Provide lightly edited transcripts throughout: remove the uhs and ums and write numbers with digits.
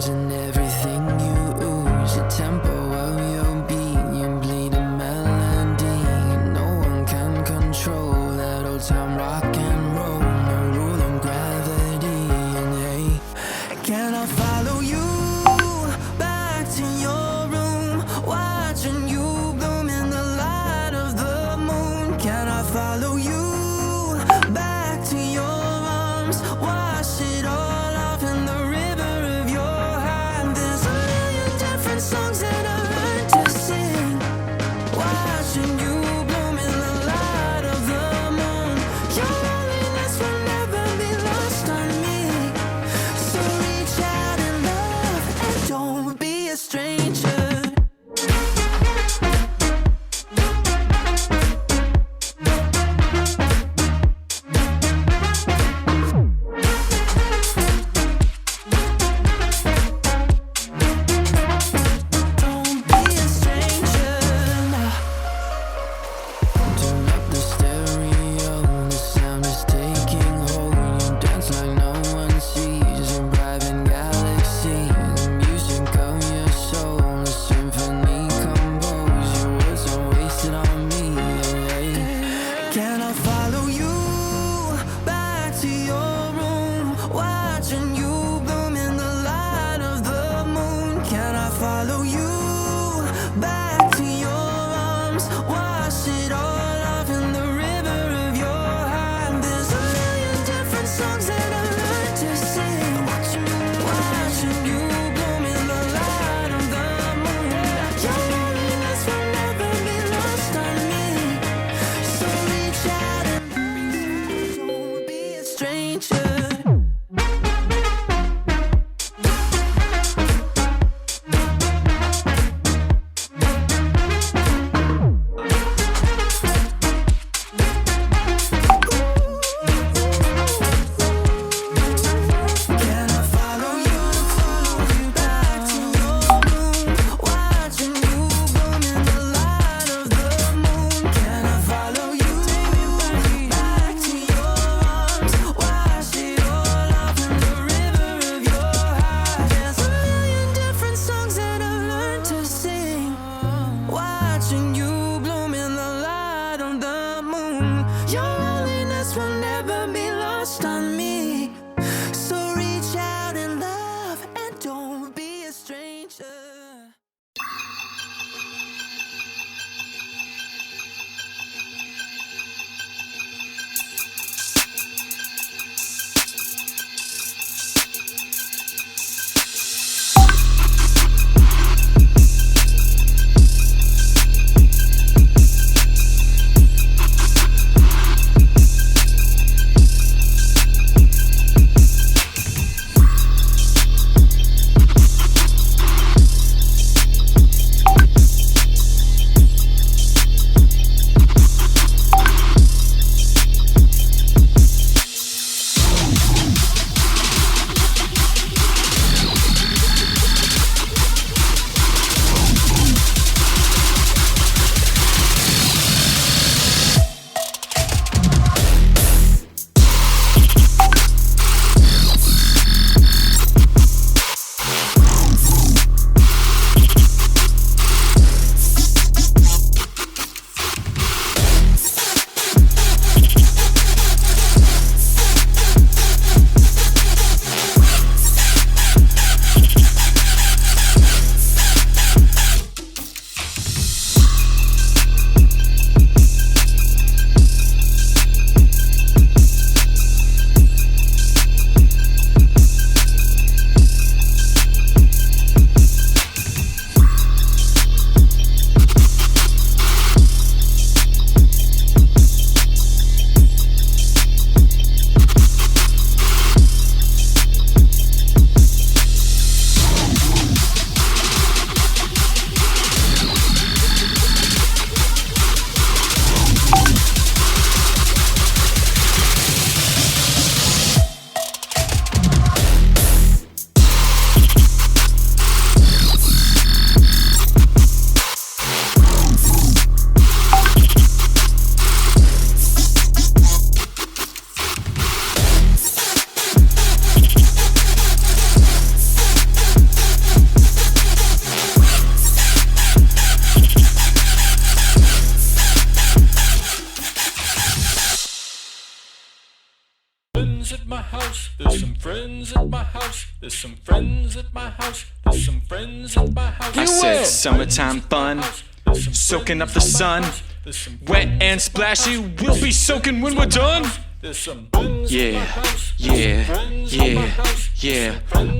songs and everything you ooze. The tempo of your beat, you bleed a melody. No one can control that old time rock and roll. No rule of gravity. And hey, can I follow you back to your room, watching you bloom in the light of the moon? Can I follow you back to your arms, wash it all off in the river of your heart? friends at my house. There's some friends at my house. There's some friends at my house. I said summertime fun, soaking up the sun. Wet and splashy, we'll be soaking when we're done. Yeah, yeah, yeah, yeah.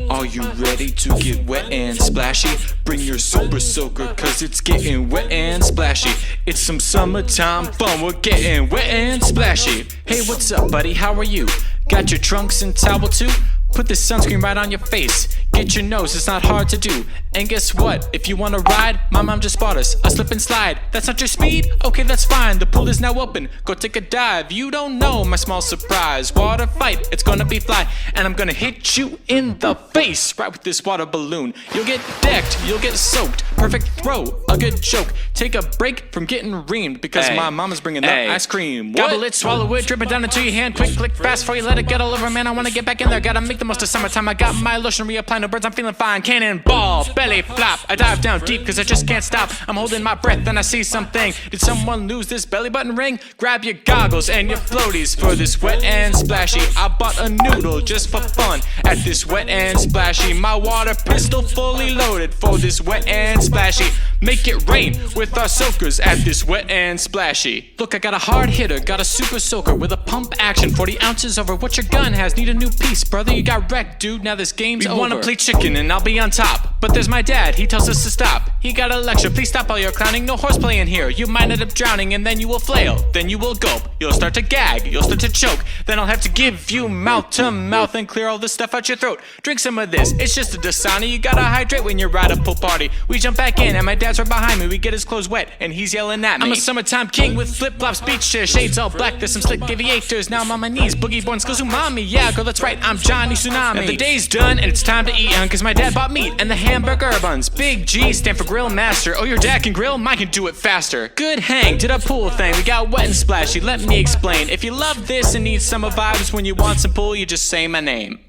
Are you ready to get wet and splashy? Bring your super soaker, cause it's getting wet and splashy. It's some summertime fun, we're getting wet and splashy. Hey, what's up, buddy? How are you? Got your trunks and towel too? Put this sunscreen right on your face. Get your nose, it's not hard to do. And guess what? If you wanna ride, my mom just bought us a slip and slide. That's not your speed? Okay, that's fine. The pool is now open. Go take a dive. You don't know my small surprise. Water fight, it's gonna be fly. And I'm gonna hit you in the face right with this water balloon. You'll get decked, you'll get soaked. Perfect throw, a good joke. Take a break from getting reamed because my mama's bringing the ice cream. What? Gobble it, swallow it, dripping down into your hand. Quick, click, fast before you let it get all over, man. I wanna get back in there. Gotta make the most of summertime. I got my lotion reapplying. No birds, I'm feeling fine. Cannonball, belly flop. I dive down deep cause I just can't stop. I'm holding my breath and I see something. Did someone lose this belly button ring? Grab your goggles and your floaties for this wet and splashy. I bought a noodle just for fun at this wet and splashy. My water pistol fully loaded for this wet and splashy. Make it rain with our soakers at this wet and splashy. Look, I got a hard hitter, got a super soaker with a pump action. 40 ounces over what your gun has. Need a new piece, brother, you got wrecked, dude. Now this game's over. We wanna play chicken and I'll be on top. But there's my dad, he tells us to stop. He got a lecture, please stop all your clowning. No horseplay in here, you might end up drowning. And then you will flail, then you will gulp. You'll start to gag, you'll start to choke. Then I'll have to give you mouth to mouth and clear all this stuff out your throat. Drink some of this, it's just a Dasani. You gotta hydrate when you're at a pool party. We jump back in and my dad's right behind me. We get his clothes wet and he's yelling at me. I'm a summertime king with flip-flops, beach chair, shades all black. There's some slick aviators, now I'm on my knees. Boogie born skills umami, yeah girl that's right, I'm Johnny Tsunami. And the day's done and it's time to eat, cause my dad bought meat and the hamburger buns. Big G stand for grill master. Oh, your dad can grill, mine can do it faster. Good hang, did a pool thing, we got wet and splashy. Let me explain, if you love this and need summer vibes, when you want some pool, you just say my name.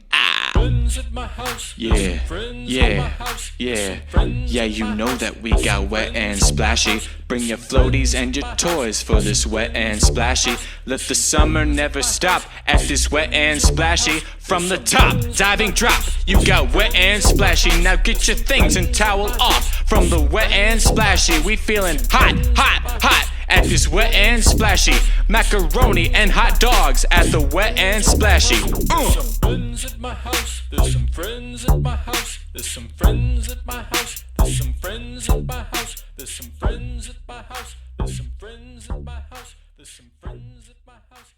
Yeah, yeah, yeah, yeah, you know that we got wet and splashy. Bring your floaties and your toys for this wet and splashy. Let the summer never stop at this wet and splashy. From the top, diving drop, you got wet and splashy. Now get your things and towel off from the wet and splashy. We feeling hot, hot, hot at this wet and splashy. Macaroni and hot dogs at the wet and splashy. There's some friends at my house. There's some friends at my house. There's some friends at my house. There's some friends at my house. There's some friends at my house. There's some friends at my house. There's some friends at my house.